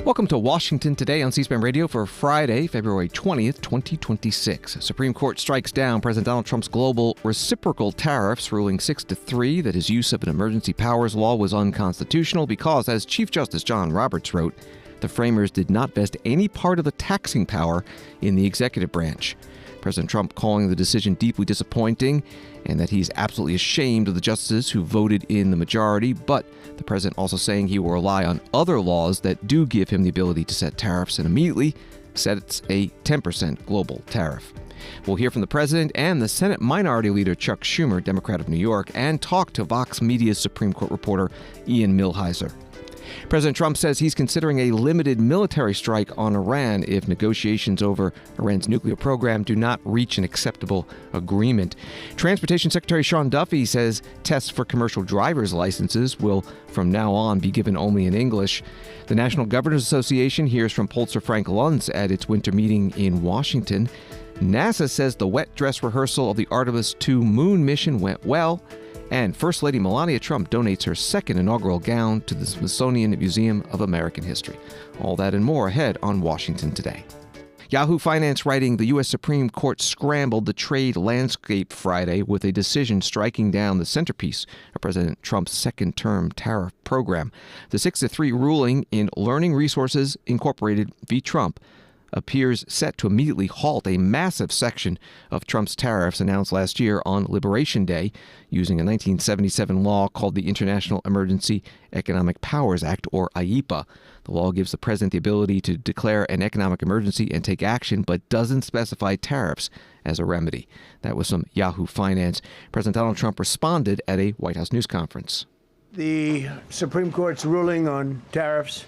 Welcome to Washington Today on C-SPAN Radio for Friday, February 20th, 2026. Supreme Court strikes down President Donald Trump's global reciprocal tariffs, ruling 6-3 that his use of an emergency powers law was unconstitutional because, as Chief Justice John Roberts wrote, the framers did not vest any part of the taxing power in the executive branch. President Trump calling the decision deeply disappointing and that he's absolutely ashamed of the justices who voted in the majority, but the president also saying he will rely on other laws that do give him the ability to set tariffs and immediately sets a 10% global tariff. We'll hear from the president and the Senate Minority Leader Chuck Schumer, Democrat of New York, and talk to Vox Media's Supreme Court reporter Ian Millhiser. President Trump says he's considering a limited military strike on Iran if negotiations over Iran's nuclear program do not reach an acceptable agreement. Transportation Secretary Sean Duffy says tests for commercial driver's licenses will from now on be given only in English. The National Governors Association hears from Pollster Frank Luntz at its winter meeting in Washington. NASA says the wet dress rehearsal of the Artemis 2 moon mission went well. And First Lady Melania Trump donates her second inaugural gown to the Smithsonian Museum of American History. All that and more ahead on Washington Today. Yahoo Finance writing, the U.S. Supreme Court scrambled the trade landscape Friday with a decision striking down the centerpiece of President Trump's second-term tariff program. The 6-3 ruling in Learning Resources Incorporated v. Trump appears set to immediately halt a massive section of Trump's tariffs announced last year on Liberation Day using a 1977 law called the International Emergency Economic Powers Act, or IEPA. The law gives the president the ability to declare an economic emergency and take action, but doesn't specify tariffs as a remedy. That was from Yahoo Finance. President Donald Trump responded at a White House news conference. The Supreme Court's ruling on tariffs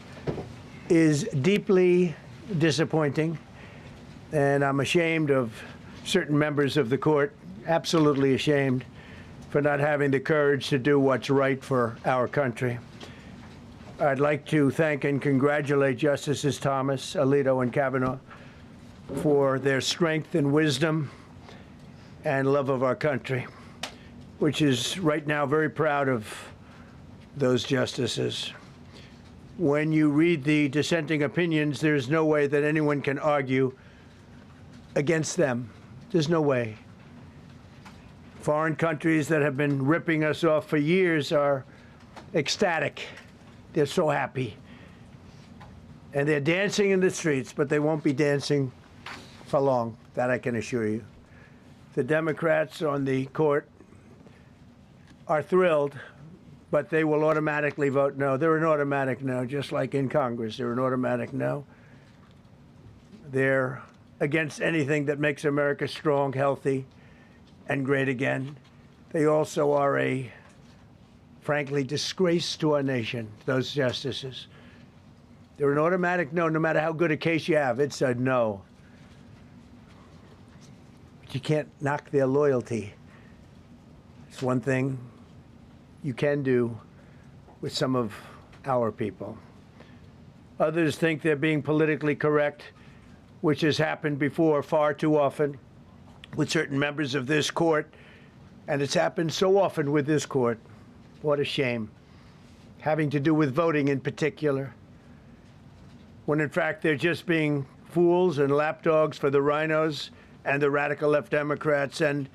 is deeply disappointing, and I'm ashamed of certain members of the court, absolutely ashamed, for not having the courage to do what's right for our country. I'd like to thank and congratulate Justices Thomas, Alito, and Kavanaugh for their strength and wisdom and love of our country, which is right now very proud of those justices. When you read the dissenting opinions, there's no way that anyone can argue against them. There's no way. Foreign countries that have been ripping us off for years are ecstatic. They're so happy. And they're dancing in the streets, but they won't be dancing for long, that I can assure you. The Democrats on the court are thrilled, but they will automatically vote no. They're an automatic no, just like in Congress. They're an automatic no. They're against anything that makes America strong, healthy, and great again. They also are a, frankly, disgrace to our nation, those justices. They're an automatic no, no matter how good a case you have. It's a no. But you can't knock their loyalty. It's one thing you can do with some of our people. Others think they're being politically correct, which has happened before far too often with certain members of this court, and it's happened so often with this court. What a shame. Having to do with voting in particular, when in fact they're just being fools and lapdogs for the rhinos and the radical left Democrats, and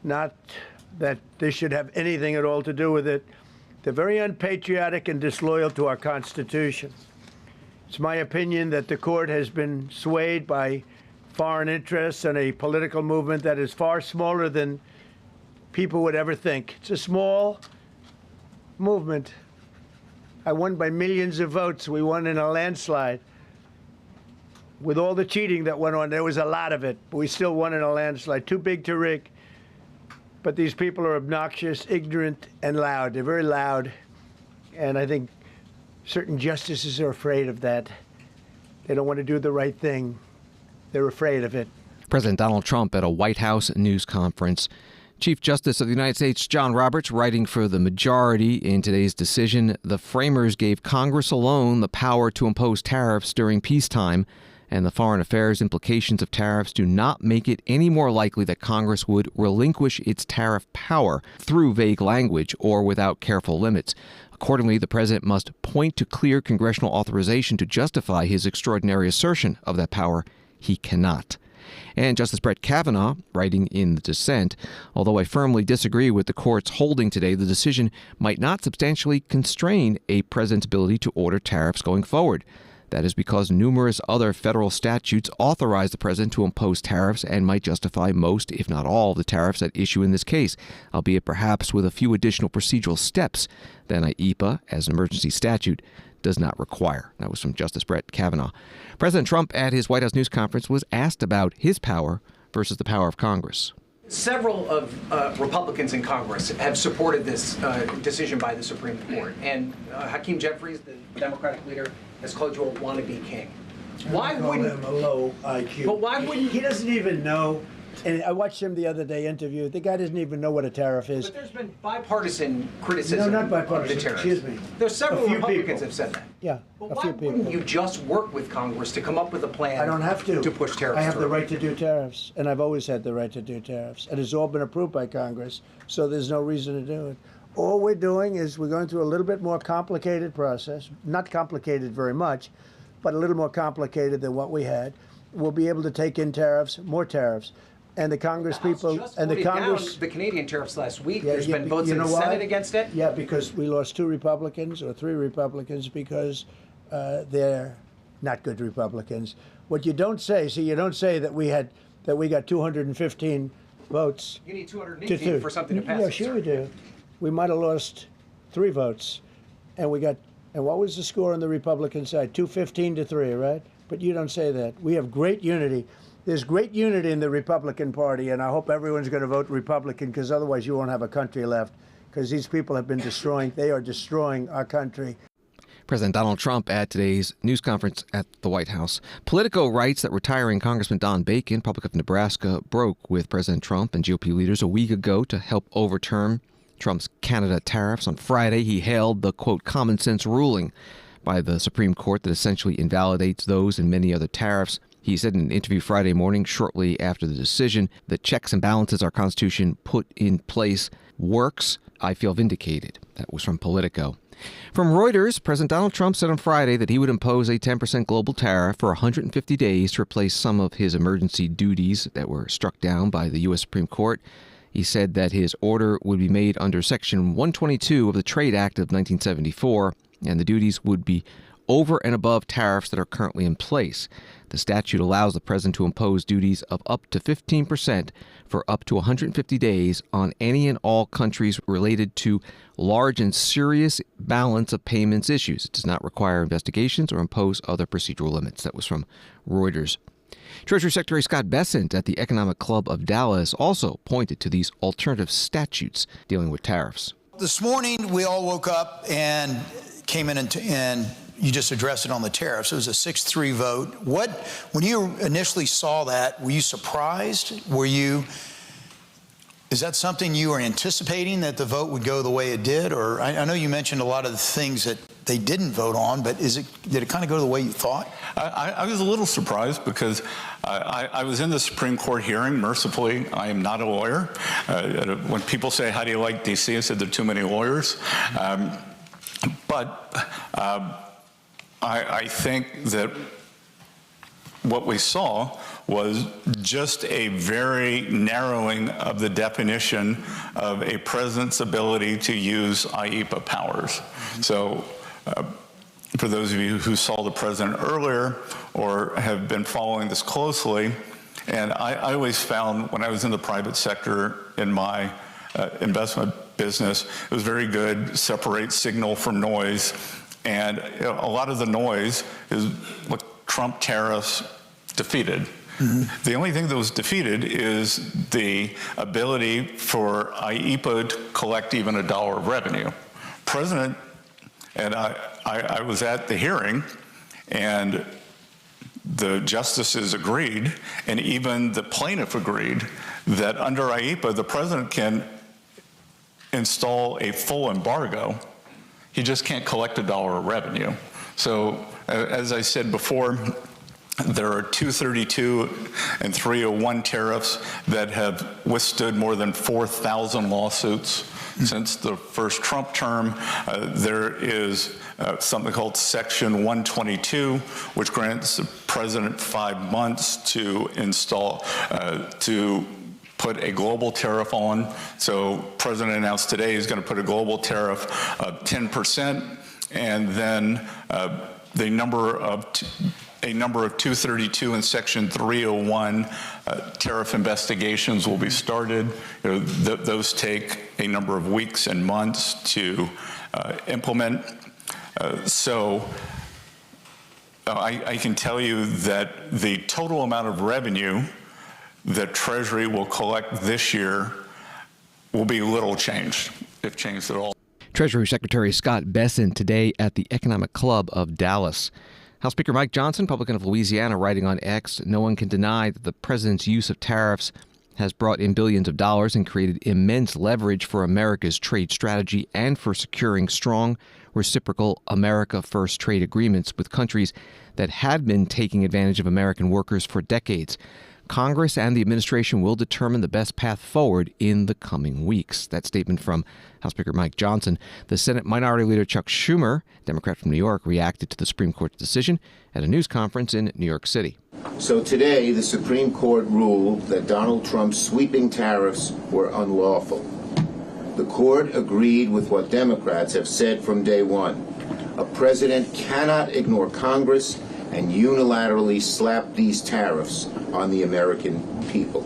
not that this should have anything at all to do with it. They're very unpatriotic and disloyal to our Constitution. It's my opinion that the court has been swayed by foreign interests and a political movement that is far smaller than people would ever think. It's a small movement. I won by millions of votes. We won in a landslide. With all the cheating that went on, there was a lot of it, but we still won in a landslide. Too big to rig. But these people are obnoxious, ignorant, and loud. They're very loud, and I think certain justices are afraid of that. They don't want to do the right thing. They're afraid of it. President Donald Trump at a White House news conference. Chief Justice of the United States John Roberts writing for the majority in today's decision. The framers gave Congress alone the power to impose tariffs during peacetime, and the foreign affairs implications of tariffs do not make it any more likely that Congress would relinquish its tariff power through vague language or without careful limits. Accordingly, the president must point to clear congressional authorization to justify his extraordinary assertion of that power. He cannot. And Justice Brett Kavanaugh, writing in the dissent, although I firmly disagree with the court's holding today, the decision might not substantially constrain a president's ability to order tariffs going forward. That is because numerous other federal statutes authorize the president to impose tariffs and might justify most, if not all, of the tariffs at issue in this case, albeit perhaps with a few additional procedural steps than IEPA, as an emergency statute, does not require. That was from Justice Brett Kavanaugh. President Trump, at his White House news conference, was asked about his power versus the power of Congress. Several of Republicans in Congress have supported this decision by the Supreme Court. And Hakeem Jeffries, the Democratic leader, has called you a wannabe king. Why wouldn't him a low IQ? But why wouldn't he doesn't even know? And I watched him the other day interview. The guy doesn't even know what a tariff is. But there's been bipartisan criticism. No, not bipartisan. Of the tariffs. Excuse me. There's several Republicans people have said that. Yeah, but a why few people. wouldn't you just work with Congress to come up with a plan? I don't have to push tariffs. I have through? the right to do tariffs, and I've always had the right to do tariffs, and it's all been approved by Congress. So there's no reason to do it. All we're doing is we're going through a little bit more complicated process. Not complicated very much, but a little more complicated than what we had. We'll be able to take in tariffs, more tariffs. And the Congress people and the Congress down the Canadian tariffs last week. There's been votes in the Senate against it. Yeah, because we lost 2 Republicans or 3 Republicans because they're not good Republicans. What you don't say, you don't say that we got 215 votes. You need 218 for something to pass. Yeah, sure we do. We might have lost 3 votes, and we got. And what was the score on the Republican side? 215 to 3, right? But you don't say that. We have great unity. There's great unity in the Republican Party, and I hope everyone's going to vote Republican, because otherwise you won't have a country left, because these people have been they are destroying our country. President Donald Trump at today's news conference at the White House. Politico writes that retiring Congressman Don Bacon, Republican of Nebraska, broke with President Trump and GOP leaders a week ago to help overturn Trump's Canada tariffs. On Friday, he hailed the, quote, common sense ruling by the Supreme Court that essentially invalidates those and many other tariffs. He said in an interview Friday morning, shortly after the decision, the checks and balances our Constitution put in place works. I feel vindicated. That was from Politico. From Reuters, President Donald Trump said on Friday that he would impose a 10% global tariff for 150 days to replace some of his emergency duties that were struck down by the U.S. Supreme Court. He said that his order would be made under Section 122 of the Trade Act of 1974, and the duties would be over and above tariffs that are currently in place. The statute allows the president to impose duties of up to 15% for up to 150 days on any and all countries related to large and serious balance of payments issues. It does not require investigations or impose other procedural limits. That was from Reuters. Treasury Secretary Scott Bessent at the Economic Club of Dallas also pointed to these alternative statutes dealing with tariffs. This morning, we all woke up and came in and you just addressed it on the tariffs. It was a 6-3 vote. When you initially saw that, were you surprised? Is that something you were anticipating, that the vote would go the way it did? Or I know you mentioned a lot of the things that they didn't vote on, but did it kind of go the way you thought? I was a little surprised because I was in the Supreme Court hearing. Mercifully, I am not a lawyer. When people say, how do you like D.C., I said there are too many lawyers. I think that what we saw was just a very narrowing of the definition of a president's ability to use IEPA powers. So for those of you who saw the president earlier or have been following this closely, and I always found when I was in the private sector in my investment business, it was very good, separate signal from noise. And a lot of the noise is what Trump tariffs defeated. Mm-hmm. The only thing that was defeated is the ability for IEPA to collect even $1 of revenue. President, and I was at the hearing, and the justices agreed, and even the plaintiff agreed, that under IEPA, the president can install a full embargo. He just can't collect $1 of revenue. So, as I said before, There are 232 and 301 tariffs that have withstood more than 4,000 lawsuits since the first Trump term. There is something called Section 122, which grants the president 5 months to install, to put a global tariff on. So President announced today he's going to put a global tariff of 10%, and then a number of 232 and Section 301 tariff investigations will be started. Those take a number of weeks and months to implement. I can tell you that the total amount of revenue that Treasury will collect this year will be little changed, if changed at all. Treasury Secretary Scott Bessent today at the Economic Club of Dallas. House Speaker Mike Johnson, Republican of Louisiana, writing on X, "No one can deny that the president's use of tariffs has brought in billions of dollars and created immense leverage for America's trade strategy and for securing strong, reciprocal, America-first trade agreements with countries that had been taking advantage of American workers for decades. Congress and the administration will determine the best path forward in the coming weeks." That statement from House Speaker Mike Johnson. The Senate Minority Leader Chuck Schumer, Democrat from New York, reacted to the Supreme Court's decision at a news conference in New York City. So today, the Supreme Court ruled that Donald Trump's sweeping tariffs were unlawful. The court agreed with what Democrats have said from day one. A president cannot ignore Congress and unilaterally slap these tariffs on the American people.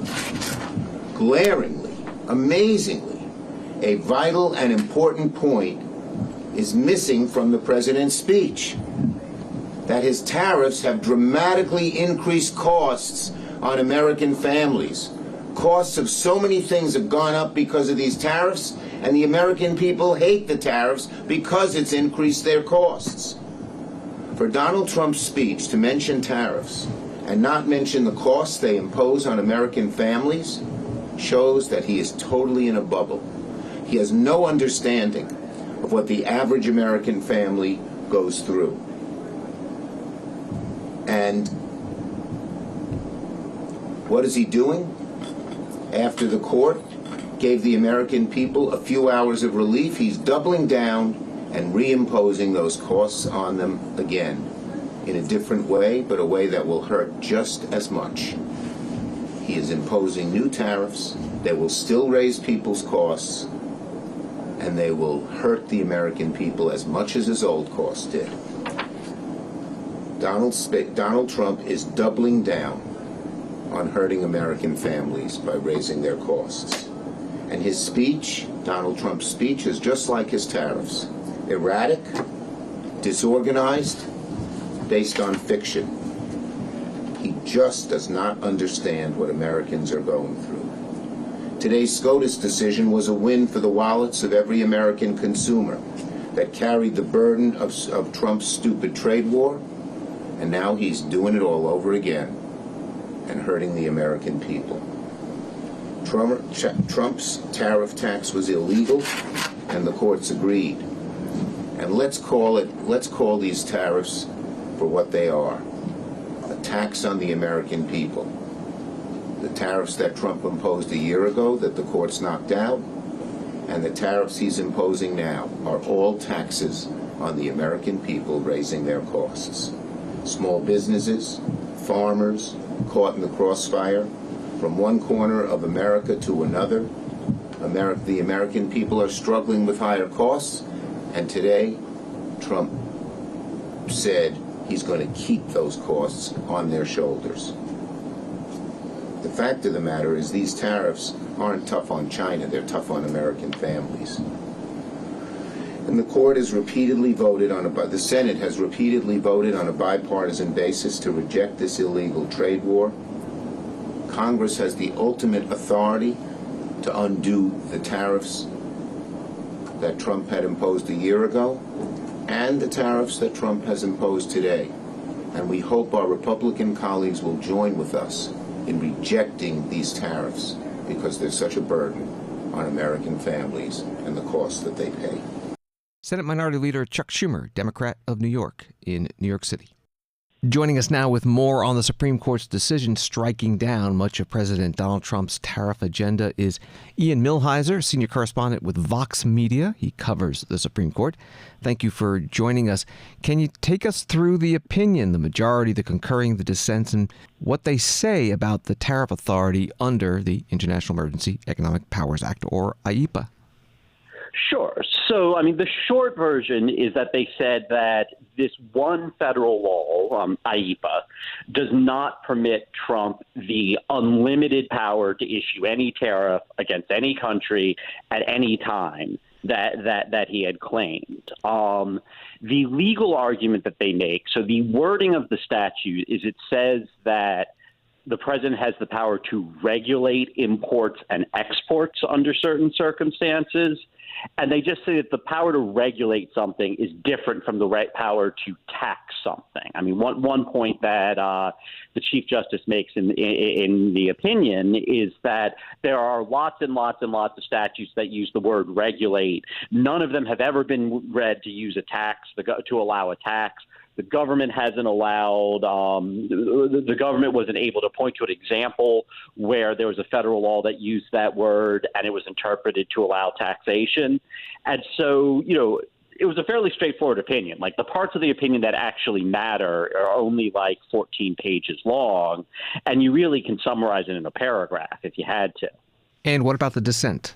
Glaringly, amazingly, a vital and important point is missing from the president's speech: that his tariffs have dramatically increased costs on American families. Costs of so many things have gone up because of these tariffs, and the American people hate the tariffs because it's increased their costs. For Donald Trump's speech to mention tariffs and not mention the costs they impose on American families shows that he is totally in a bubble. He has no understanding of what the average American family goes through. And what is he doing? After the court gave the American people a few hours of relief, he's doubling down and reimposing those costs on them again, in a different way, but a way that will hurt just as much. He is imposing new tariffs that will still raise people's costs, and they will hurt the American people as much as his old costs did. Donald Trump is doubling down on hurting American families by raising their costs. And his speech, Donald Trump's speech, is just like his tariffs: erratic, disorganized, based on fiction. He just does not understand what Americans are going through. Today's SCOTUS decision was a win for the wallets of every American consumer that carried the burden of Trump's stupid trade war, and now he's doing it all over again and hurting the American people. Trump's tariff tax was illegal, and the courts agreed. And let's call these tariffs for what they are: a tax on the American people. The tariffs that Trump imposed a year ago that the courts knocked out, and the tariffs he's imposing now, are all taxes on the American people, raising their costs. Small businesses, farmers, caught in the crossfire, from one corner of America to another. The American people are struggling with higher costs, and today Trump said he's going to keep those costs on their shoulders. The fact of the matter is these tariffs aren't tough on China, they're tough on American families. And the court has repeatedly voted the Senate has repeatedly voted on a bipartisan basis to reject this illegal trade war. Congress has the ultimate authority to undo the tariffs that Trump had imposed a year ago and the tariffs that Trump has imposed today. And we hope our Republican colleagues will join with us in rejecting these tariffs because they're such a burden on American families and the costs that they pay. Senate Minority Leader Chuck Schumer, Democrat of New York, in New York City. Joining us now with more on the Supreme Court's decision striking down much of President Donald Trump's tariff agenda is Ian Millhiser, senior correspondent with Vox Media. He covers the Supreme Court. Thank you for joining us. Can you take us through the opinion, the majority, the concurring, the dissents, and what they say about the tariff authority under the International Emergency Economic Powers Act, or IEPA? Sure. So, the short version is that they said that this one federal law, IEPA, does not permit Trump the unlimited power to issue any tariff against any country at any time that he had claimed. The legal argument that they make, so the wording of the statute is it says that the president has the power to regulate imports and exports under certain circumstances. And they just say that the power to regulate something is different from the right power to tax something. One point that the Chief Justice makes in the opinion is that there are lots and lots and lots of statutes that use the word regulate. None of them have ever been read to use a tax, to allow a tax. The government hasn't allowed, the government wasn't able to point to an example where there was a federal law that used that word and it was interpreted to allow taxation. And so, it was a fairly straightforward opinion. Like, the parts of the opinion that actually matter are only like 14 pages long, and you really can summarize it in a paragraph if you had to. And what about the dissent?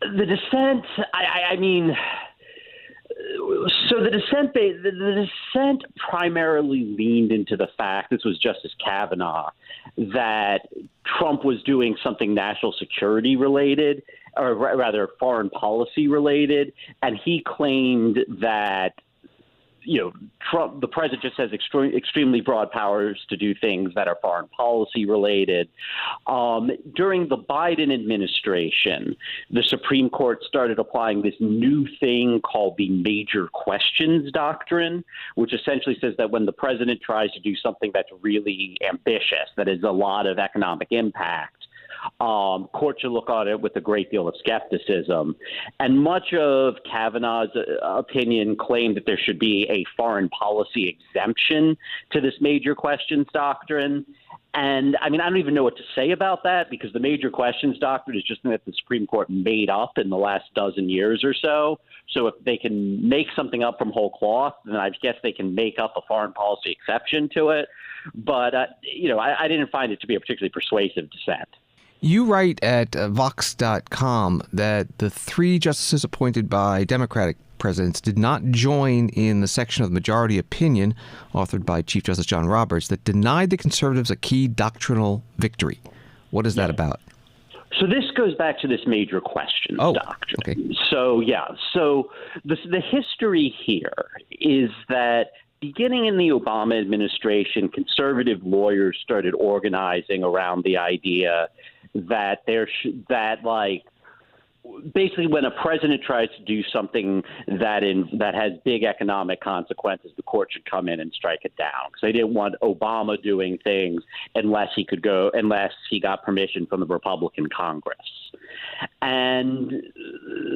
The dissent, So the dissent primarily leaned into the fact, this was Justice Kavanaugh, that Trump was doing something national security related, or rather foreign policy related, and he claimed that Trump, the president, just has extremely broad powers to do things that are foreign policy related. During the Biden administration, the Supreme Court started applying this new thing called the major questions doctrine, which essentially says that when the president tries to do something that's really ambitious, that has a lot of economic impact, court should look at it with a great deal of skepticism. And much of Kavanaugh's opinion claimed that there should be a foreign policy exemption to this major questions doctrine. And I don't even know what to say about that, because the major questions doctrine is just something that the Supreme Court made up in the last dozen years or so. So if they can make something up from whole cloth, then I guess they can make up a foreign policy exception to it. But, I didn't find it to be a particularly persuasive dissent. You write at Vox.com that the three justices appointed by Democratic presidents did not join in the section of the majority opinion authored by Chief Justice John Roberts that denied the conservatives a key doctrinal victory. What is that about? So this goes back to this major questions doctrine. Okay. So the history here is that beginning in the Obama administration, conservative lawyers started organizing around the idea that basically when a president tries to do something that has big economic consequences, the court should come in and strike it down, because they didn't want Obama doing things unless he got permission from the Republican Congress. And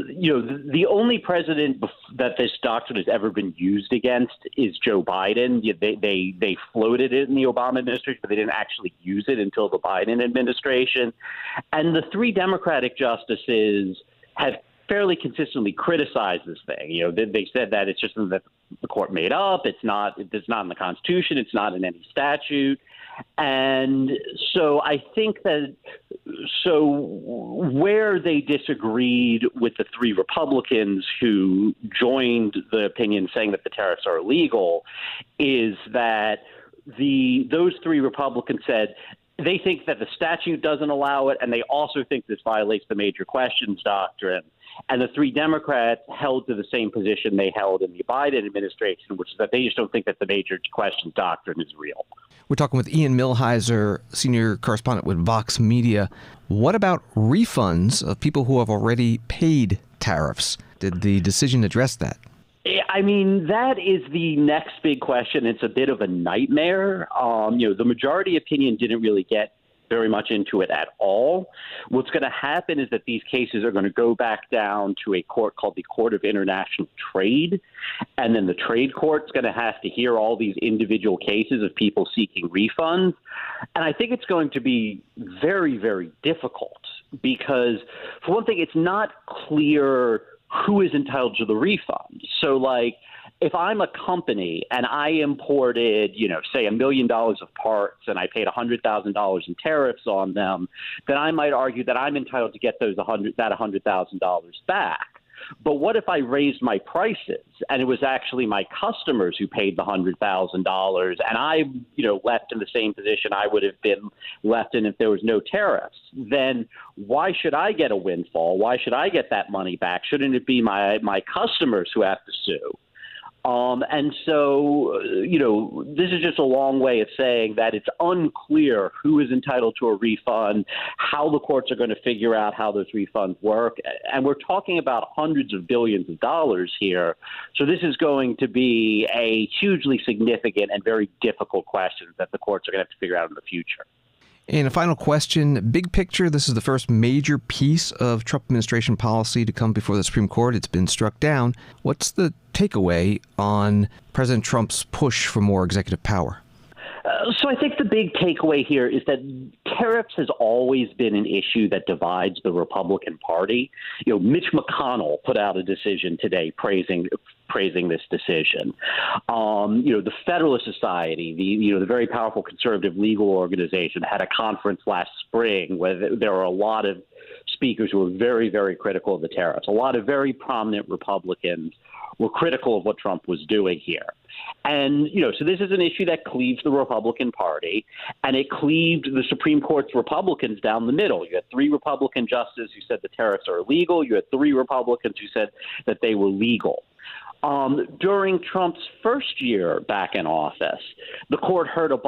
the only president that this doctrine has ever been used against is Joe Biden. They floated it in the Obama administration, but they didn't actually use it until the Biden administration. And the three Democratic justices have fairly consistently criticized this thing. They said that it's just something that the court made up. It's not in the Constitution. It's not in any statute. And so I think where they disagreed with the three Republicans who joined the opinion saying that the tariffs are illegal is that those three Republicans said they think that the statute doesn't allow it, and they also think this violates the major questions doctrine. And the three Democrats held to the same position they held in the Biden administration, which is that they just don't think that the major questions doctrine is real. We're talking with Ian Millhiser, senior correspondent with Vox Media. What about refunds of people who have already paid tariffs? Did the decision address that? That is the next big question. It's a bit of a nightmare. The majority opinion didn't really get very much into it at all. What's going to happen is that these cases are going to go back down to a court called the Court of International Trade, and then the trade court's going to have to hear all these individual cases of people seeking refunds. And I think it's going to be very, very difficult because, for one thing, it's not clear who is entitled to the refund. So, like, if I'm a company and I imported, say $1 million of parts and I paid $100,000 in tariffs on them, then I might argue that I'm entitled to get that $100,000 back. But what if I raised my prices and it was actually my customers who paid the $100,000 and I, left in the same position I would have been left in if there was no tariffs? Then why should I get a windfall? Why should I get that money back? Shouldn't it be my customers who have to sue? And so, this is just a long way of saying that it's unclear who is entitled to a refund, how the courts are going to figure out how those refunds work. And we're talking about hundreds of billions of dollars here. So this is going to be a hugely significant and very difficult question that the courts are going to have to figure out in the future. And a final question, big picture, this is the first major piece of Trump administration policy to come before the Supreme Court. It's been struck down. What's the takeaway on President Trump's push for more executive power? So I think the big takeaway here is that tariffs has always been an issue that divides the Republican Party. Mitch McConnell put out a decision today praising this decision. The Federalist Society, the very powerful conservative legal organization, had a conference last spring where there were a lot of speakers who were very, very critical of the tariffs. A lot of very prominent Republicans were critical of what Trump was doing here. And, so this is an issue that cleaves the Republican Party, and it cleaved the Supreme Court's Republicans down the middle. You had 3 Republican justices who said the tariffs are illegal. You had 3 Republicans who said that they were legal. During Trump's first year back in office, the court heard a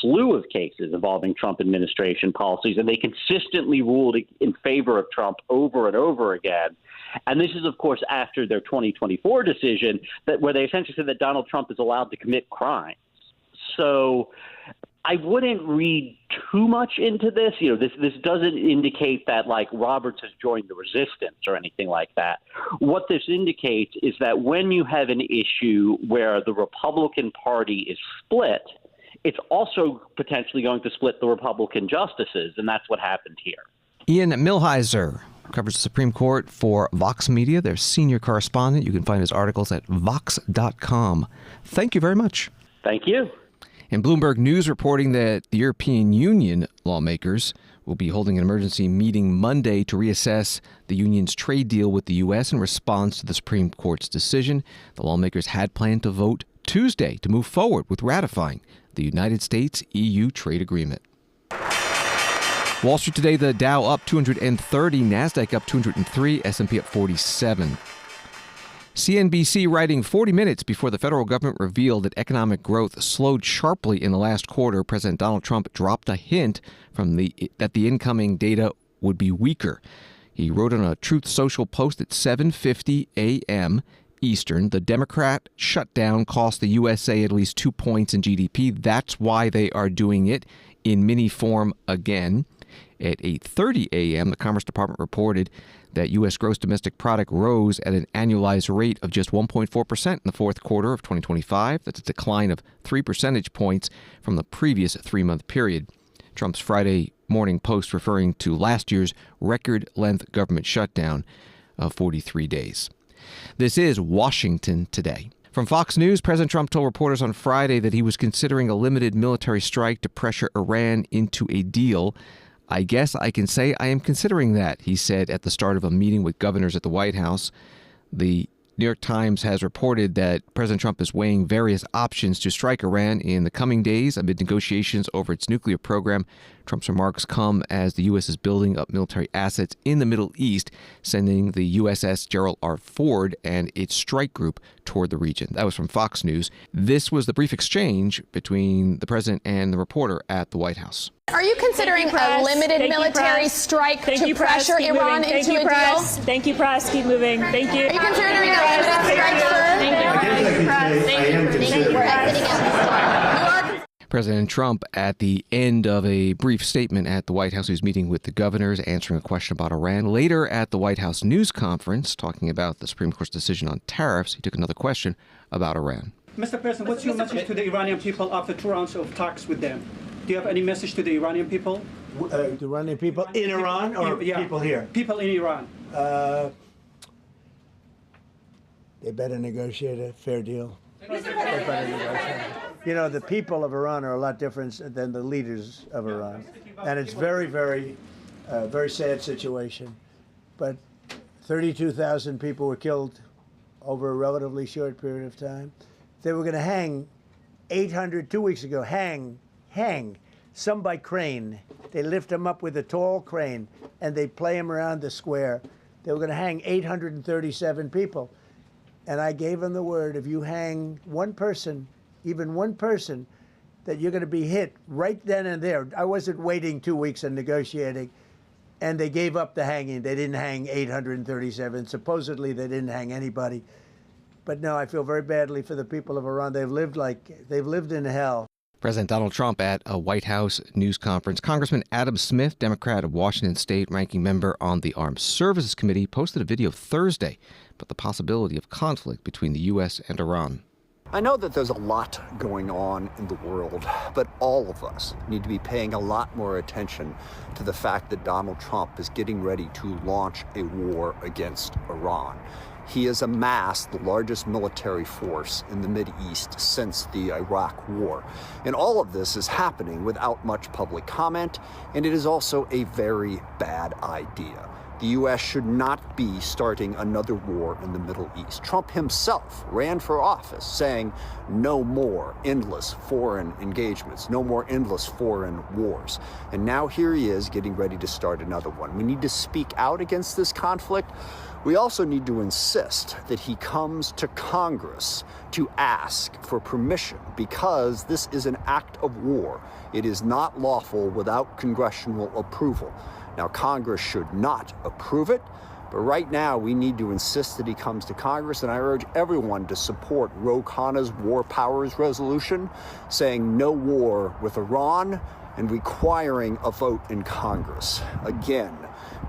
slew of cases involving Trump administration policies, and they consistently ruled in favor of Trump over and over again. And this is, of course, after their 2024 decision where they essentially said that Donald Trump is allowed to commit crimes. So I wouldn't read too much into this. This doesn't indicate that, like, Roberts has joined the resistance or anything like that. What this indicates is that when you have an issue where the Republican Party is split, it's also potentially going to split the Republican justices, and that's what happened here. Ian Millhiser covers the Supreme Court for Vox Media, their senior correspondent. You can find his articles at vox.com. Thank you very much. Thank you. And Bloomberg News reporting that the European Union lawmakers will be holding an emergency meeting Monday to reassess the union's trade deal with the U.S. in response to the Supreme Court's decision. The lawmakers had planned to vote Tuesday to move forward with ratifying the United States-EU trade agreement. Wall Street today, the Dow up 230, NASDAQ up 203, S&P up 47. CNBC writing 40 minutes before the federal government revealed that economic growth slowed sharply in the last quarter, President Donald Trump dropped a hint that the incoming data would be weaker. He wrote on a Truth Social post at 7:50 a.m. Eastern, the Democrat shutdown cost the USA at least 2 points in GDP. That's why they are doing it in mini form again. At 8:30 a.m., the Commerce Department reported that U.S. gross domestic product rose at an annualized rate of just 1.4% in the fourth quarter of 2025. That's a decline of 3 percentage points from the previous 3-month period. Trump's Friday morning post referring to last year's record-length government shutdown of 43 days. This is Washington Today. From Fox News, President Trump told reporters on Friday that he was considering a limited military strike to pressure Iran into a deal. I guess I can say I am considering that, he said at the start of a meeting with governors at the White House. The New York Times has reported that President Trump is weighing various options to strike Iran in the coming days amid negotiations over its nuclear program. Trump's remarks come as the U.S. is building up military assets in the Middle East, sending the USS Gerald R. Ford and its strike group toward the region. That was from Fox News. This was the brief exchange between the president and the reporter at the White House. Are you considering a limited military strike to pressure Iran into a deal? Thank you, press. Keep moving. Thank you. Are you considering a limited strike, sir? Thank you. Thank you. President Trump, at the end of a brief statement at the White House, he was meeting with the governors, answering a question about Iran. Later at the White House news conference, talking about the Supreme Court's decision on tariffs, he took another question about Iran. Mr. President, what's your message to the Iranian people after 2 rounds of talks with them? Do you have any message to the Iranian people? The Iranian people in Iran or people here? People in Iran. They better negotiate a fair deal. You know, the people of Iran are a lot different than the leaders of Iran. And it's very, very sad situation. But 32,000 people were killed over a relatively short period of time. They were going to hang 800, 2 weeks ago, hang, some by crane. They lift them up with a tall crane, and they play them around the square. They were going to hang 837 people. And I gave them the word, if you hang one person, even one person, that you're going to be hit right then and there. I wasn't waiting 2 weeks and negotiating. And they gave up the hanging. They didn't hang 837. Supposedly, they didn't hang anybody. But no, I feel very badly for the people of Iran. They've lived in hell. President Donald Trump at a White House news conference. Congressman Adam Smith, Democrat of Washington State, ranking member on the Armed Services Committee, posted a video Thursday about the possibility of conflict between the U.S. and Iran. I know that there's a lot going on in the world, but all of us need to be paying a lot more attention to the fact that Donald Trump is getting ready to launch a war against Iran. He has amassed the largest military force in the Mideast since the Iraq War. And all of this is happening without much public comment, and it is also a very bad idea. The U.S. should not be starting another war in the Middle East. Trump himself ran for office saying no more endless foreign engagements, no more endless foreign wars. And now here he is getting ready to start another one. We need to speak out against this conflict. We also need to insist that he comes to Congress to ask for permission, because this is an act of war. It is not lawful without congressional approval. Now, Congress should not approve it, but right now we need to insist that he comes to Congress, and I urge everyone to support Ro Khanna's War Powers Resolution, saying no war with Iran and requiring a vote in Congress. Again,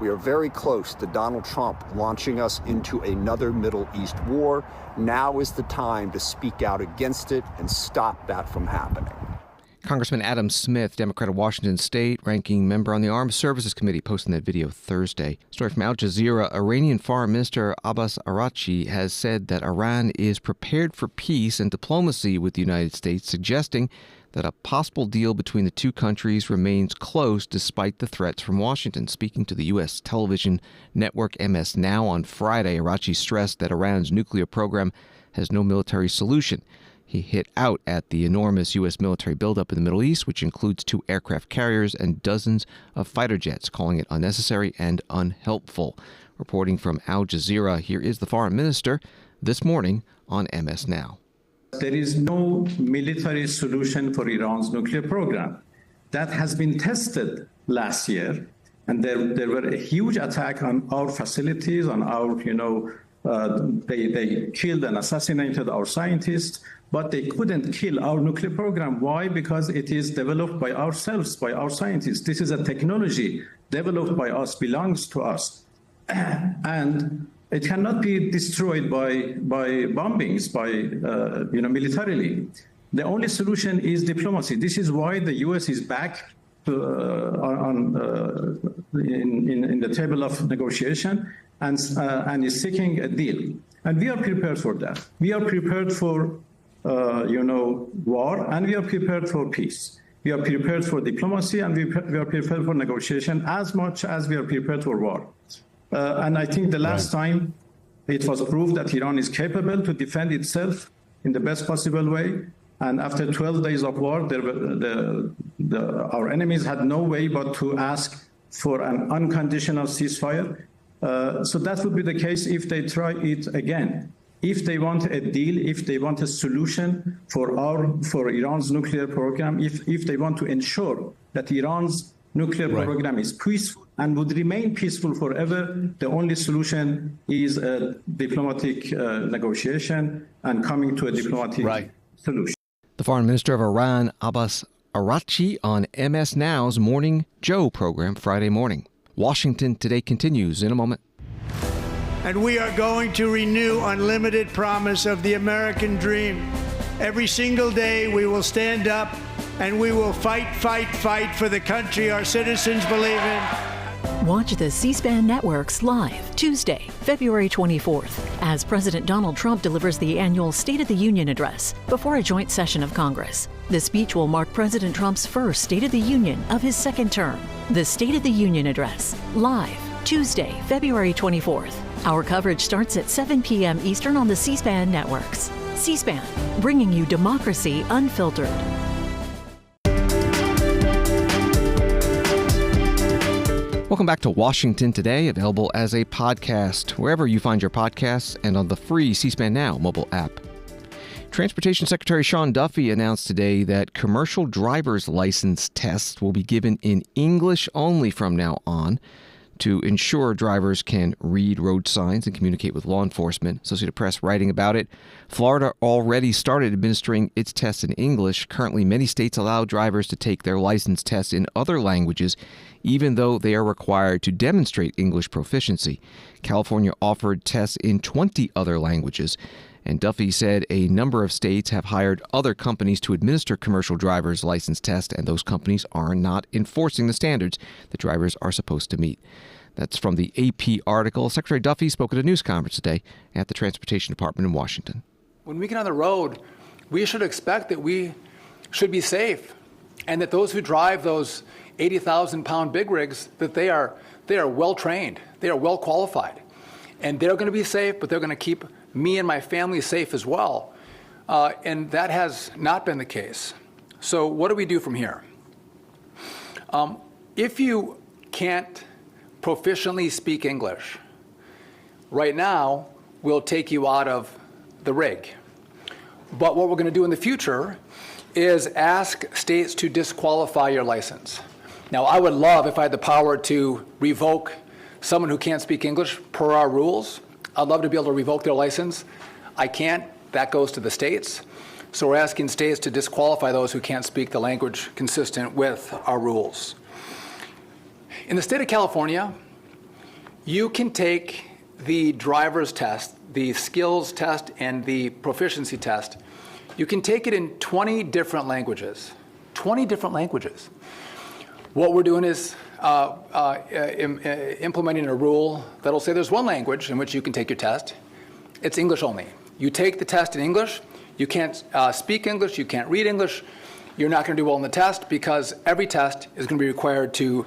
we are very close to Donald Trump launching us into another Middle East war. Now is the time to speak out against it and stop that from happening. Congressman Adam Smith, Democrat of Washington State, ranking member on the Armed Services Committee, posting that video Thursday. Story from Al Jazeera. Iranian Foreign Minister Abbas Araghchi has said that Iran is prepared for peace and diplomacy with the United States, suggesting that a possible deal between the two countries remains close despite the threats from Washington. Speaking to the U.S. television network MS Now on Friday, Araghchi stressed that Iran's nuclear program has no military solution. He hit out at the enormous U.S. military buildup in the Middle East, which includes 2 aircraft carriers and dozens of fighter jets, calling it unnecessary and unhelpful. Reporting from Al Jazeera, here is the foreign minister this morning on MS Now. There is no military solution for Iran's nuclear program. That has been tested last year, and there were a huge attack on our facilities, on our, they killed and assassinated our scientists, but they couldn't kill our nuclear program. Why? Because it is developed by ourselves, by our scientists. This is a technology developed by us, belongs to us. And it cannot be destroyed by bombings, militarily. The only solution is diplomacy. This is why the U.S. is back in the table of negotiation and is seeking a deal. And we are prepared for that. We are prepared for war, and we are prepared for peace. We are prepared for diplomacy, and we are prepared for negotiation as much as we are prepared for war. And I think the last time it was proved that Iran is capable to defend itself in the best possible way. And after 12 days of war, our enemies had no way but to ask for an unconditional ceasefire. So that would be the case if they try it again. If they want a deal, if they want a solution for Iran's nuclear program, if they want to ensure that Iran's nuclear program is peaceful and would remain peaceful forever, the only solution is a diplomatic negotiation and coming to a diplomatic solution. The foreign minister of Iran, Abbas Araghchi, on MS Now's Morning Joe program Friday morning. Washington Today continues in a moment. And we are going to renew unlimited promise of the American dream. Every single day we will stand up and we will fight, fight, fight for the country our citizens believe in. Watch the C-SPAN networks live Tuesday, February 24th, as President Donald Trump delivers the annual State of the Union address before a joint session of Congress. The speech will mark President Trump's first State of the Union of his second term. The State of the Union address, live Tuesday, February 24th. Our coverage starts at 7 p.m. Eastern on the C-SPAN networks. C-SPAN, bringing you democracy unfiltered. Welcome back to Washington Today, available as a podcast wherever you find your podcasts and on the free C-SPAN Now mobile app. Transportation Secretary Sean Duffy announced today that commercial driver's license tests will be given in English only from now on to ensure drivers can read road signs and communicate with law enforcement. Associated Press writing about it. Florida already started administering its tests in English. Currently, many states allow drivers to take their license tests in other languages, even though they are required to demonstrate English proficiency. California offered tests in 20 other languages. And Duffy said a number of states have hired other companies to administer commercial driver's license tests, and those companies are not enforcing the standards that drivers are supposed to meet. That's from the AP article. Secretary Duffy spoke at a news conference today at the Transportation Department in Washington. When we get on the road, we should expect that we should be safe, and that those who drive those 80,000-pound big rigs, that they are well trained, they are well qualified, and they're going to be safe, but they're going to keep me and my family safe as well. And that has not been the case. So what do we do from here? If you can't proficiently speak English, right now we'll take you out of the rig. But what we're going to do in the future is ask states to disqualify your license. Now, I would love if I had the power to revoke someone who can't speak English per our rules. I'd love to be able to revoke their license. I can't. That goes to the states. So we're asking states to disqualify those who can't speak the language consistent with our rules. In the state of California, you can take the driver's test, the skills test, and the proficiency test. You can take it in 20 different languages. 20 different languages. What we're doing is implementing a rule that'll say there's one language in which you can take your test. It's English only. You take the test in English. You can't speak English. You can't read English. You're not going to do well in the test because every test is going to be required to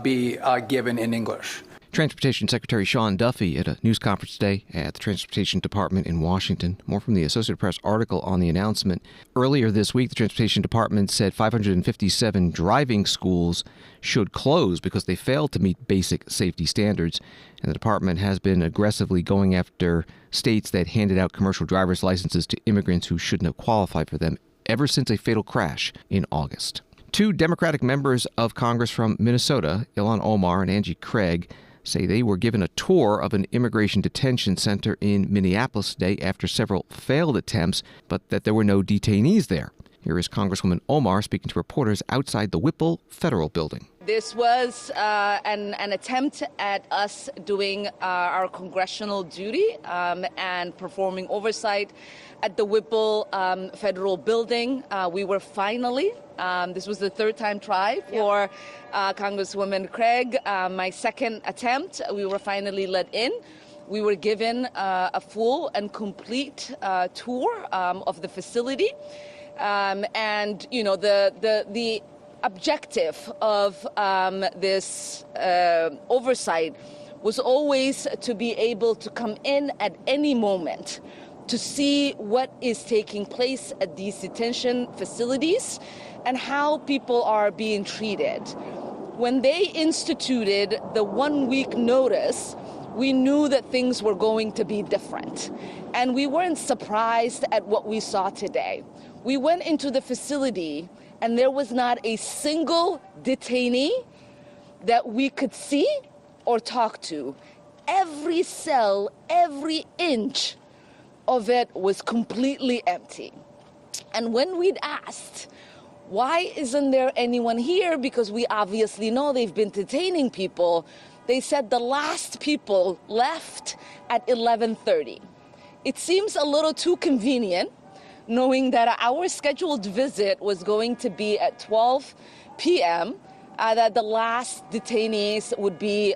be given in English. Transportation Secretary Sean Duffy at a news conference today at the Transportation Department in Washington. More from the Associated Press article on the announcement. Earlier this week, the Transportation Department said 557 driving schools should close because they failed to meet basic safety standards. And the department has been aggressively going after states that handed out commercial driver's licenses to immigrants who shouldn't have qualified for them ever since a fatal crash in August. Two Democratic members of Congress from Minnesota, Ilhan Omar and Angie Craig, say they were given a tour of an immigration detention center in Minneapolis today after several failed attempts, but that there were no detainees there. Here is Congresswoman Omar speaking to reporters outside the Whipple Federal Building. This was an attempt at us doing our congressional duty and performing oversight at the Whipple Federal Building. We were finally, this was the third time try for Congresswoman Craig. My second attempt, we were finally let in. We were given a full and complete tour of the facility. And, you know, the objective of this oversight was always to be able to come in at any moment to see what is taking place at these detention facilities and how people are being treated. When they instituted the 1 week notice, we knew that things were going to be different. And we weren't surprised at what we saw today. We went into the facility and there was not a single detainee that we could see or talk to. Every cell, every inch of it was completely empty. And when we'd asked, why isn't there anyone here? Because we obviously know they've been detaining people. They said the last people left at 11:30. It seems a little too convenient, knowing that our scheduled visit was going to be at 12 p.m., that the last detainees would be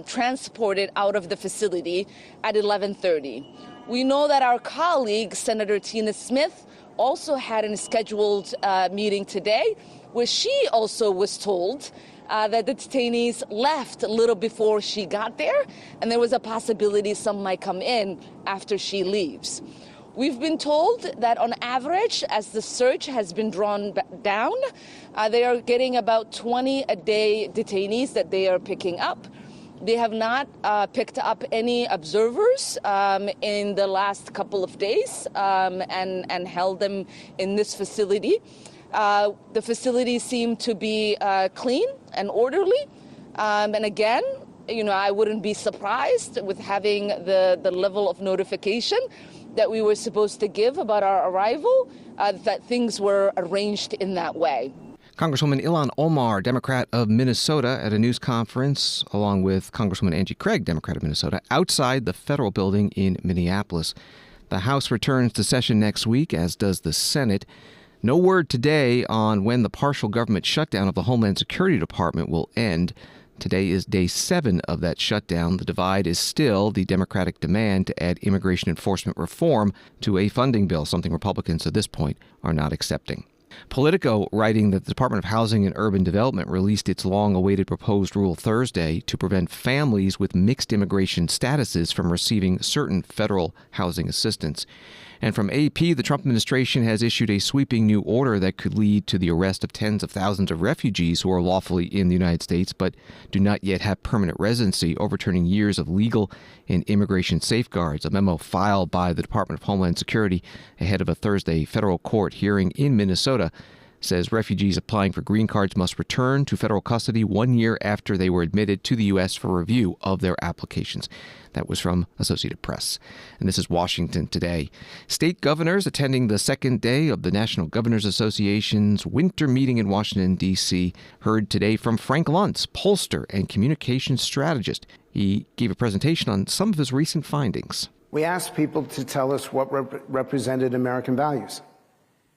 transported out of the facility at 11:30. We know that our colleague, Senator Tina Smith, also had a scheduled meeting today where she also was told that the detainees left a little before she got there, and there was a possibility some might come in after she leaves. We've been told that on average, as the search has been drawn down, they are getting about 20 a day detainees that they are picking up. They have not picked up any observers in the last couple of days and held them in this facility. The facilities seem to be clean and orderly. And again, I wouldn't be surprised with having the level of notification that we were supposed to give about our arrival, that things were arranged in that way. Congresswoman Ilhan Omar, Democrat of Minnesota, at a news conference, along with Congresswoman Angie Craig, Democrat of Minnesota, outside the federal building in Minneapolis. The House returns to session next week, as does the Senate. No word today on when the partial government shutdown of the Homeland Security Department will end. Today is day 7 of that shutdown. The divide is still the Democratic demand to add immigration enforcement reform to a funding bill, something Republicans at this point are not accepting. Politico writing that the Department of Housing and Urban Development released its long-awaited proposed rule Thursday to prevent families with mixed immigration statuses from receiving certain federal housing assistance. And from AP, the Trump administration has issued a sweeping new order that could lead to the arrest of tens of thousands of refugees who are lawfully in the United States but do not yet have permanent residency, overturning years of legal and immigration safeguards. A memo filed by the Department of Homeland Security ahead of a Thursday federal court hearing in Minnesota says refugees applying for green cards must return to federal custody 1 year after they were admitted to the U.S. for review of their applications. That was from Associated Press. And this is Washington Today. State governors attending the second day of the National Governors Association's winter meeting in Washington, D.C. heard today from Frank Luntz, pollster and communications strategist. He gave a presentation on some of his recent findings. We asked people to tell us what represented American values.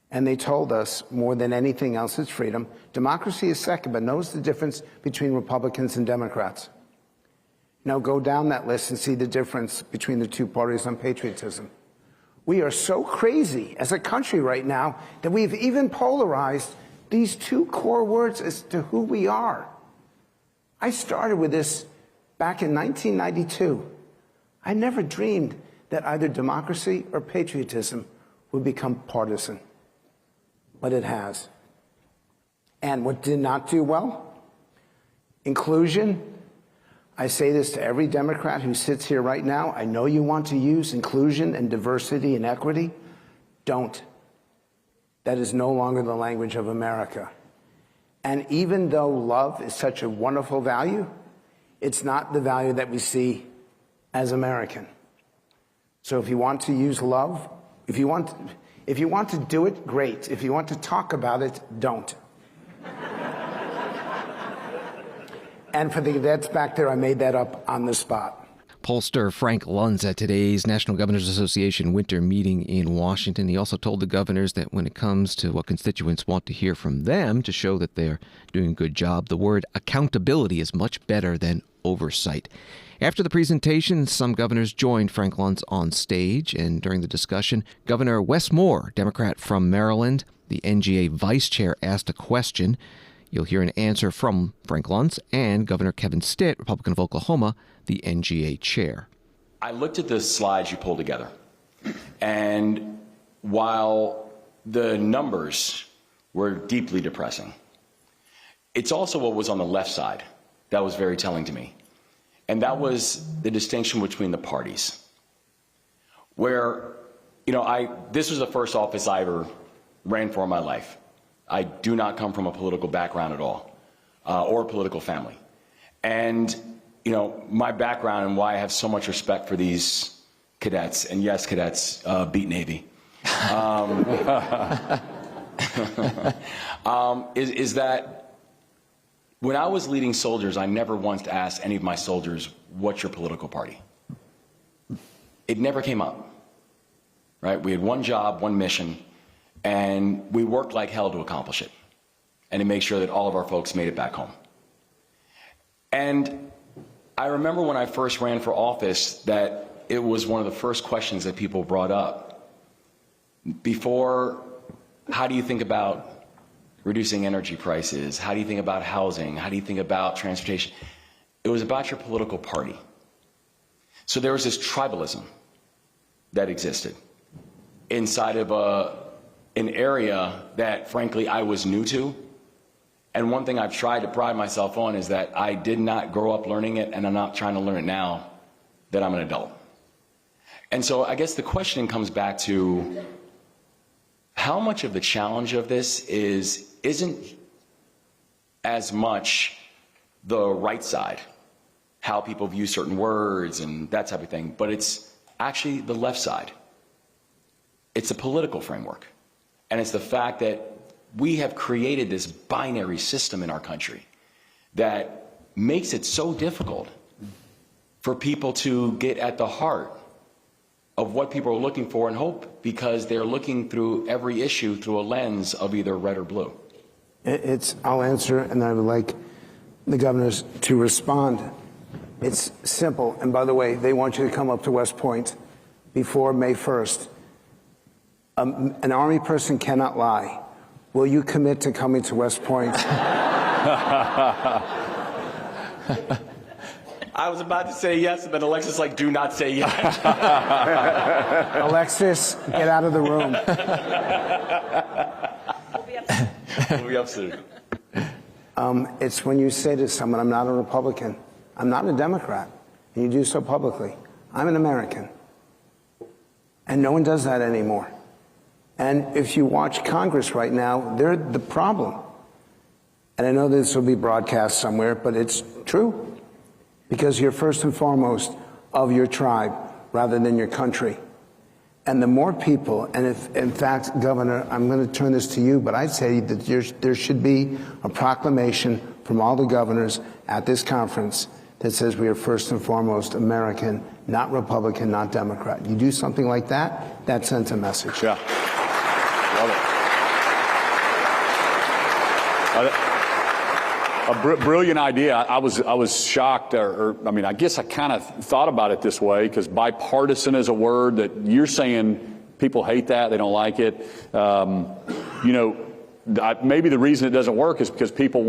And they told us, more than anything else, it's freedom. Democracy is second, but knows the difference between Republicans and Democrats. Now go down that list and see the difference between the two parties on patriotism. We are so crazy as a country right now that we've even polarized these two core words as to who we are. I started with this back in 1992. I never dreamed that either democracy or patriotism would become partisan. But it has. And what did not do well? Inclusion. I say this to every Democrat who sits here right now. I know you want to use inclusion and diversity and equity. Don't. That is no longer the language of America. And even though love is such a wonderful value, it's not the value that we see as American. So if you want to use love, if you want to do it, great. If you want to talk about it, don't. And for the vets back there, I made that up on the spot. Pollster Frank Luntz at today's National Governors Association winter meeting in Washington. He also told the governors that when it comes to what constituents want to hear from them to show that they're doing a good job, the word accountability is much better than oversight. After the presentation, some governors joined Frank Luntz on stage, and during the discussion, Governor Wes Moore, Democrat from Maryland, the NGA vice chair, asked a question. You'll hear an answer from Frank Luntz and Governor Kevin Stitt, Republican of Oklahoma, the NGA chair. I looked at the slides you pulled together, and while the numbers were deeply depressing, it's also what was on the left side that was very telling to me. And that was the distinction between the parties. Where, this was the first office I ever ran for in my life. I do not come from a political background at all, or a political family. And, my background and why I have so much respect for these cadets, and yes, cadets beat Navy, is that when I was leading soldiers, I never once asked any of my soldiers, what's your political party? It never came up, right? We had one job, one mission, and we worked like hell to accomplish it and to make sure that all of our folks made it back home. And I remember when I first ran for office that it was one of the first questions that people brought up. Before, how do you think about reducing energy prices? How do you think about housing? How do you think about transportation? It was about your political party. So there was this tribalism that existed inside of an area that, frankly, I was new to. And one thing I've tried to pride myself on is that I did not grow up learning it, and I'm not trying to learn it now that I'm an adult. And so I guess the question comes back to how much of the challenge of this isn't as much the right side, how people view certain words and that type of thing, but it's actually the left side. It's a political framework. And it's the fact that we have created this binary system in our country that makes it so difficult for people to get at the heart of what people are looking for and hope, because they're looking through every issue through a lens of either red or blue. I'll answer, and I would like the governors to respond. It's simple. And by the way, they want you to come up to West Point before May 1st. An Army person cannot lie. Will you commit to coming to West Point? I was about to say yes, but Alexis like, do not say yes. Alexis, get out of the room. We'll be upset. It's when you say to someone, I'm not a Republican, I'm not a Democrat, and you do so publicly. I'm an American. And no one does that anymore. And if you watch Congress right now, they're the problem. And I know this will be broadcast somewhere, but it's true. Because you're first and foremost of your tribe rather than your country. And the more people, and if, in fact, Governor, I'm going to turn this to you, but I'd say that there should be a proclamation from all the governors at this conference that says we are first and foremost American, not Republican, not Democrat. You do something like that, that sends a message. Yeah. Love it. A brilliant idea. I was shocked, I mean, I guess I kind of thought about it this way, because bipartisan is a word that you're saying people hate that, they don't like it. Maybe the reason it doesn't work is because people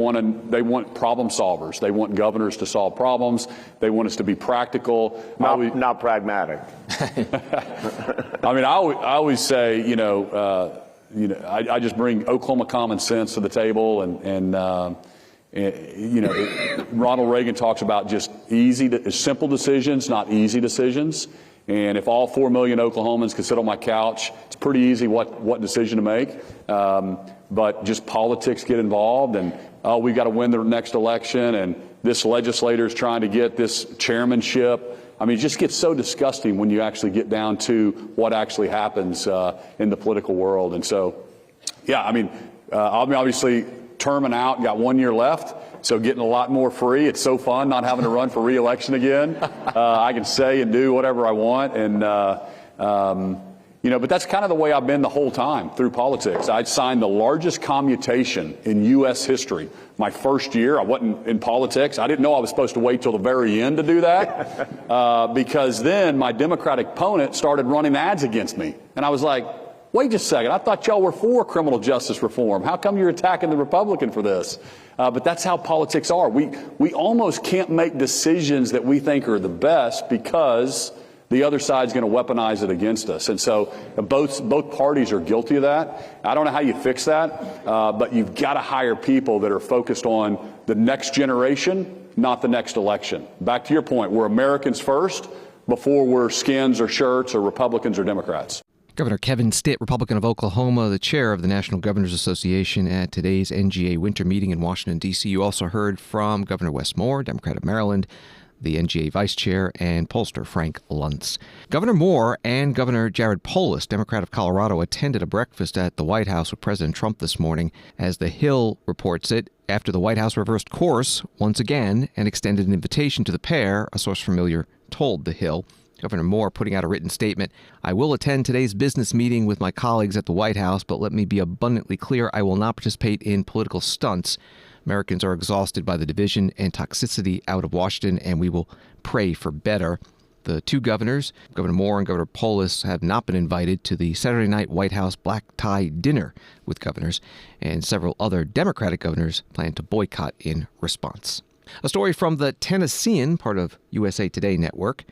they want problem solvers. They want governors to solve problems. They want us to be practical. Not pragmatic. I mean, I always say, I just bring Oklahoma common sense to the table, and Ronald Reagan talks about just simple decisions, not easy decisions. And if all 4 million Oklahomans could sit on my couch, it's pretty easy what decision to make. But just politics get involved, and we've got to win the next election, and this legislator is trying to get this chairmanship. I mean, it just gets so disgusting when you actually get down to what actually happens in the political world. And so, yeah, I mean, obviously terming out, got 1 year left, so getting a lot more free. It's so fun not having to run for re-election again. I can say and do whatever I want, and but that's kind of the way I've been the whole time through politics. I signed the largest commutation in U.S. history. My first year, I wasn't in politics. I didn't know I was supposed to wait till the very end to do that, because then my Democratic opponent started running ads against me, and I was like, wait just a second, I thought y'all were for criminal justice reform. How come you're attacking the Republican for this? But that's how politics are. We almost can't make decisions that we think are the best because the other side's going to weaponize it against us. And so both parties are guilty of that. I don't know how you fix that, but you've got to hire people that are focused on the next generation, not the next election. Back to your point, we're Americans first before we're skins or shirts or Republicans or Democrats. Governor Kevin Stitt, Republican of Oklahoma, the chair of the National Governors Association at today's NGA winter meeting in Washington, D.C. You also heard from Governor Wes Moore, Democrat of Maryland, the NGA vice chair, and pollster Frank Luntz. Governor Moore and Governor Jared Polis, Democrat of Colorado, attended a breakfast at the White House with President Trump this morning. As The Hill reports it, after the White House reversed course once again and extended an invitation to the pair, a source familiar told The Hill. Governor Moore putting out a written statement, "I will attend today's business meeting with my colleagues at the White House, but let me be abundantly clear, I will not participate in political stunts. Americans are exhausted by the division and toxicity out of Washington, and we will pray for better." The two governors, Governor Moore and Governor Polis, have not been invited to the Saturday night White House black tie dinner with governors, and several other Democratic governors plan to boycott in response. A story from the Tennessean, part of USA Today Network.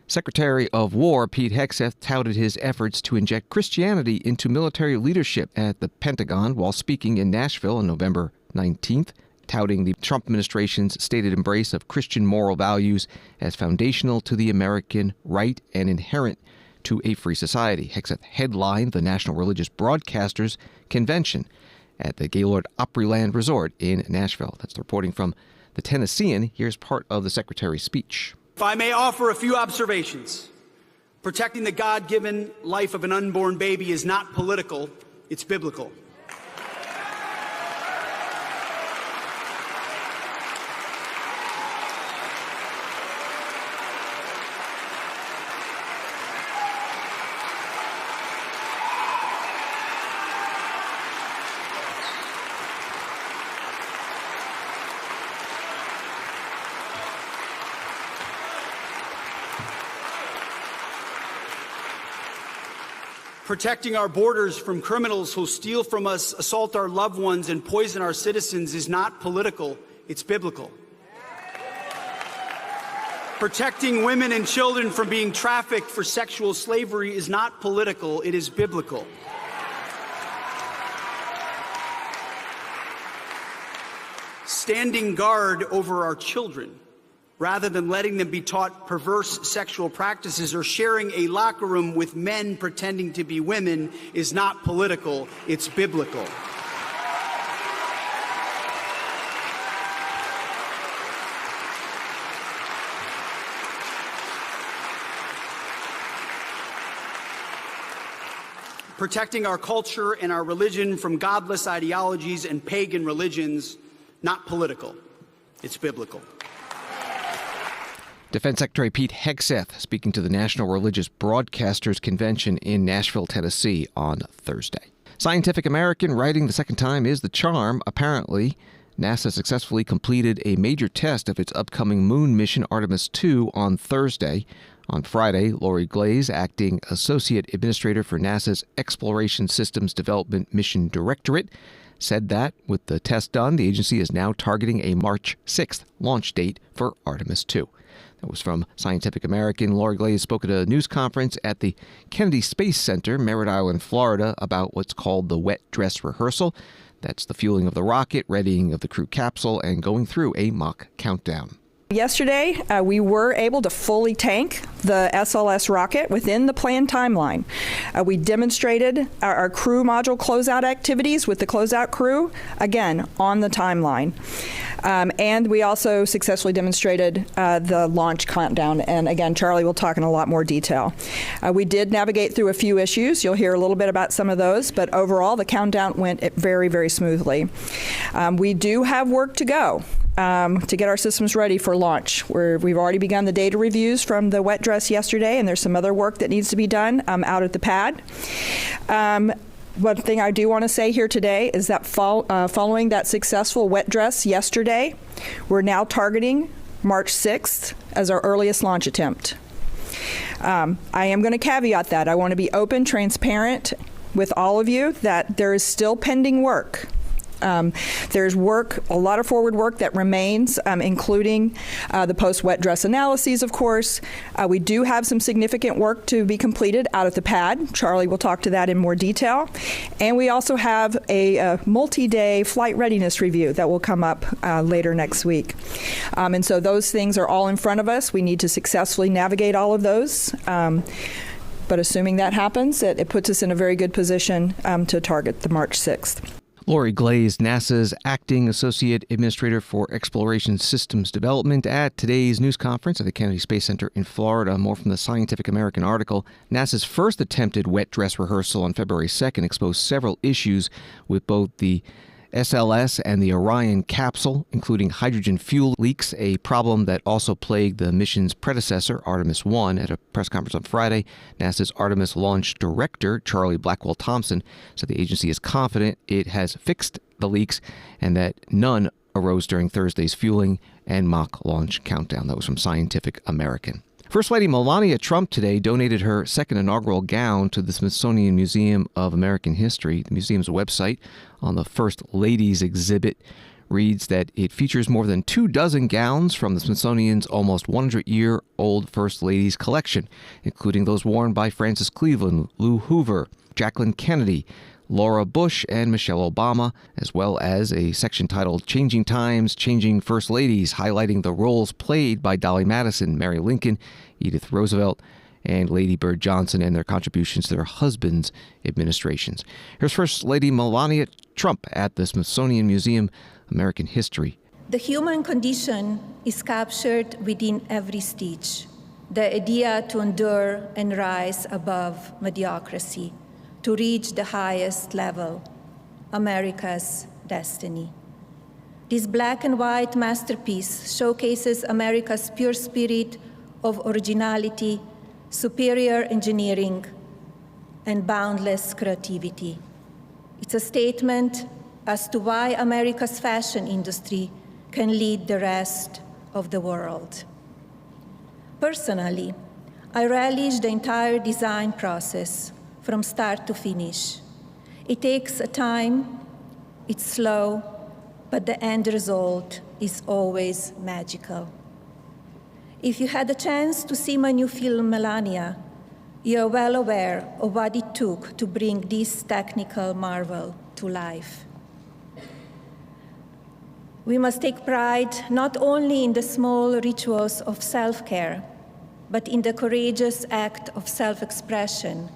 Secretary of War Pete Hegseth touted his efforts to inject Christianity into military leadership at the Pentagon while speaking in Nashville on November 19th. Touting the Trump administration's stated embrace of Christian moral values as foundational to the American right and inherent to a free society. Hegseth headlined the National Religious Broadcasters Convention at the Gaylord Opryland Resort in Nashville. That's the reporting from the Tennessean. Here's part of the Secretary's speech. If I may offer a few observations, protecting the God-given life of an unborn baby is not political, it's biblical. Protecting our borders from criminals who steal from us, assault our loved ones, and poison our citizens is not political, it's biblical. Protecting women and children from being trafficked for sexual slavery is not political, it is biblical. Standing guard over our children, rather than letting them be taught perverse sexual practices or sharing a locker room with men pretending to be women, is not political, it's biblical. Protecting our culture and our religion from godless ideologies and pagan religions, not political, it's biblical. Defense Secretary Pete Hegseth speaking to the National Religious Broadcasters Convention in Nashville, Tennessee on Thursday. Scientific American writing the second time is the charm. Apparently, NASA successfully completed a major test of its upcoming moon mission Artemis 2 on Thursday. On Friday, Lori Glaze, acting Associate Administrator for NASA's Exploration Systems Development Mission Directorate, said that with the test done, the agency is now targeting a March 6th launch date for Artemis 2. That was from Scientific American. Lori Glaze spoke at a news conference at the Kennedy Space Center, Merritt Island, Florida, about what's called the wet dress rehearsal. That's the fueling of the rocket, readying of the crew capsule, and going through a mock countdown. Yesterday, we were able to fully tank the SLS rocket within the planned timeline. We demonstrated our crew module closeout activities with the closeout crew, again, on the timeline. And we also successfully demonstrated the launch countdown. And again, Charlie will talk in a lot more detail. We did navigate through a few issues. You'll hear a little bit about some of those. But overall, the countdown went very, very smoothly. We do have work to go to get our systems ready for launch. We've already begun the data reviews from the wet dress yesterday, and there's some other work that needs to be done out at the pad. One thing I do want to say here today is that following that successful wet dress yesterday, we're now targeting March 6th as our earliest launch attempt. I am going to caveat that. I want to be open, transparent with all of you that there is still pending work. There's work, a lot of forward work that remains, including the post-wet dress analyses, of course. We do have some significant work to be completed out at the pad. Charlie will talk to that in more detail. And we also have a multi-day flight readiness review that will come up later next week. And so those things are all in front of us. We need to successfully navigate all of those. But assuming that happens, it puts us in a very good position to target the March 6th. Lori Glaze, NASA's Acting Associate Administrator for Exploration Systems Development at today's news conference at the Kennedy Space Center in Florida. More from the Scientific American article. NASA's first attempted wet dress rehearsal on February 2nd exposed several issues with both the SLS and the Orion capsule, including hydrogen fuel leaks, a problem that also plagued the mission's predecessor, Artemis 1. At a press conference on Friday, NASA's Artemis launch director, Charlie Blackwell-Thompson, said the agency is confident it has fixed the leaks and that none arose during Thursday's fueling and mock launch countdown. That was from Scientific American. First Lady Melania Trump today donated her second inaugural gown to the Smithsonian Museum of American History. The museum's website on the First Ladies exhibit reads that it features more than 24 gowns from the Smithsonian's almost 100-year-old First Ladies collection, including those worn by Frances Cleveland, Lou Hoover, Jacqueline Kennedy, Laura Bush, and Michelle Obama, as well as a section titled Changing Times, Changing First Ladies, highlighting the roles played by Dolly Madison, Mary Lincoln, Edith Roosevelt, and Lady Bird Johnson and their contributions to their husbands' administrations. Here's First Lady Melania Trump at the Smithsonian Museum of American History. The human condition is captured within every stitch, the idea to endure and rise above mediocrity, to reach the highest level, America's destiny. This black and white masterpiece showcases America's pure spirit of originality, superior engineering, and boundless creativity. It's a statement as to why America's fashion industry can lead the rest of the world. Personally, I relish the entire design process from start to finish. It takes a time, it's slow, but the end result is always magical. If you had a chance to see my new film, Melania, you're well aware of what it took to bring this technical marvel to life. We must take pride not only in the small rituals of self-care, but in the courageous act of self-expression,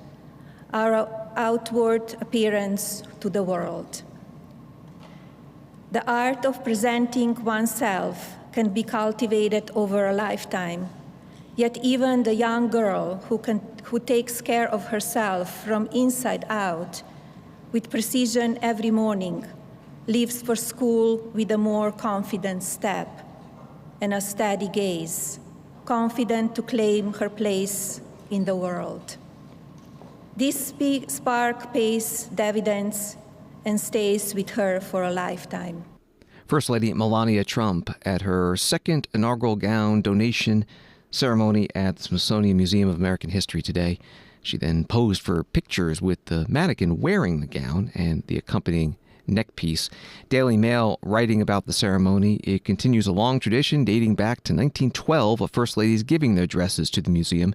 our outward appearance to the world. The art of presenting oneself can be cultivated over a lifetime, yet even the young girl who takes care of herself from inside out with precision every morning leaves for school with a more confident step and a steady gaze, confident to claim her place in the world. This spark pays dividends and stays with her for a lifetime. First Lady Melania Trump at her second inaugural gown donation ceremony at the Smithsonian Museum of American History today. She then posed for pictures with the mannequin wearing the gown and the accompanying neck piece. Daily Mail writing about the ceremony, it continues a long tradition dating back to 1912 of First Ladies giving their dresses to the museum.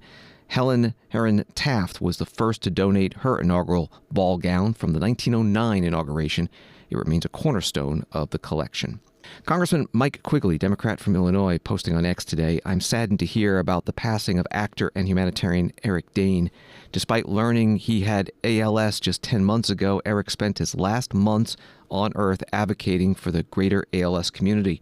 Helen Herron Taft was the first to donate her inaugural ball gown from the 1909 inauguration. It remains a cornerstone of the collection. Congressman Mike Quigley, Democrat from Illinois, posting on X today, "I'm saddened to hear about the passing of actor and humanitarian Eric Dayne. Despite learning he had ALS just 10 months ago, Eric spent his last months on Earth advocating for the greater ALS community.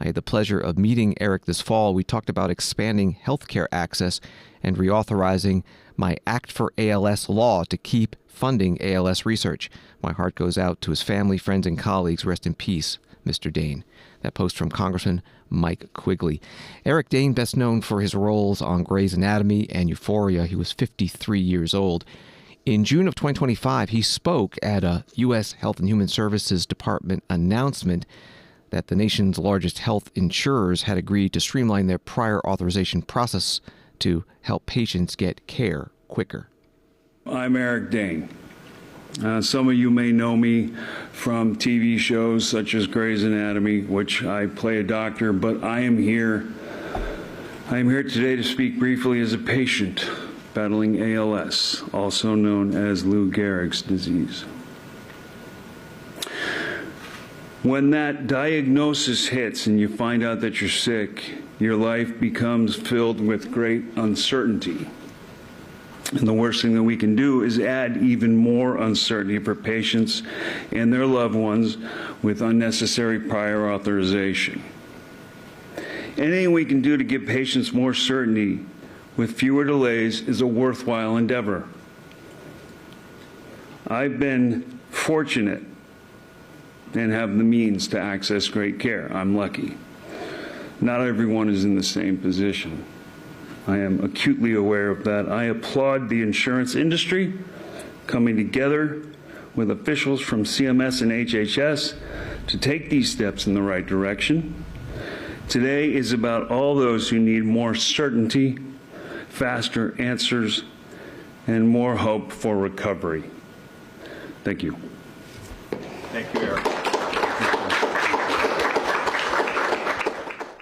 I had the pleasure of meeting Eric this fall. We talked about expanding healthcare access and reauthorizing my Act for ALS law to keep funding ALS research. My heart goes out to his family, friends, and colleagues. Rest in peace, Mr. Dayne." That post from Congressman Mike Quigley. Eric Dayne, best known for his roles on Grey's Anatomy and Euphoria. He was 53 years old. In June of 2025, he spoke at a U.S. Health and Human Services Department announcement that the nation's largest health insurers had agreed to streamline their prior authorization process to help patients get care quicker. I'm Eric Dayne. Some of you may know me from TV shows such as Grey's Anatomy, which I play a doctor, but I am here today to speak briefly as a patient battling ALS, also known as Lou Gehrig's disease. When that diagnosis hits and you find out that you're sick, your life becomes filled with great uncertainty. And the worst thing that we can do is add even more uncertainty for patients and their loved ones with unnecessary prior authorization. Anything we can do to give patients more certainty with fewer delays is a worthwhile endeavor. I've been fortunate and have the means to access great care. I'm lucky. Not everyone is in the same position. I am acutely aware of that. I applaud the insurance industry coming together with officials from CMS and HHS to take these steps in the right direction. Today is about all those who need more certainty, faster answers, and more hope for recovery. Thank you. Thank you, Eric.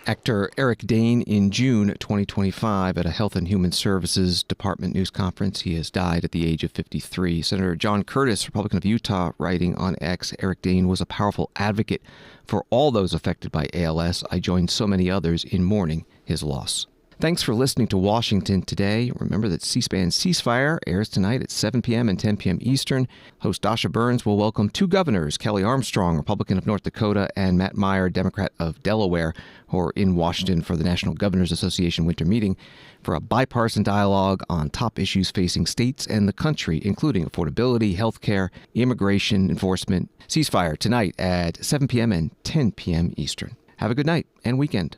Actor Eric Dayne in June 2025 at a Health and Human Services Department news conference. He has died at the age of 53. Senator John Curtis, Republican of Utah, writing on X, Eric Dayne was a powerful advocate for all those affected by ALS. I joined so many others in mourning his loss. Thanks for listening to Washington Today. Remember that C-SPAN Ceasefire airs tonight at 7 p.m. and 10 p.m. Eastern. Host Dasha Burns will welcome two governors, Kelly Armstrong, Republican of North Dakota, and Matt Meyer, Democrat of Delaware, who are in Washington for the National Governors Association winter meeting for a bipartisan dialogue on top issues facing states and the country, including affordability, health care, immigration, enforcement. Ceasefire tonight at 7 p.m. and 10 p.m. Eastern. Have a good night and weekend.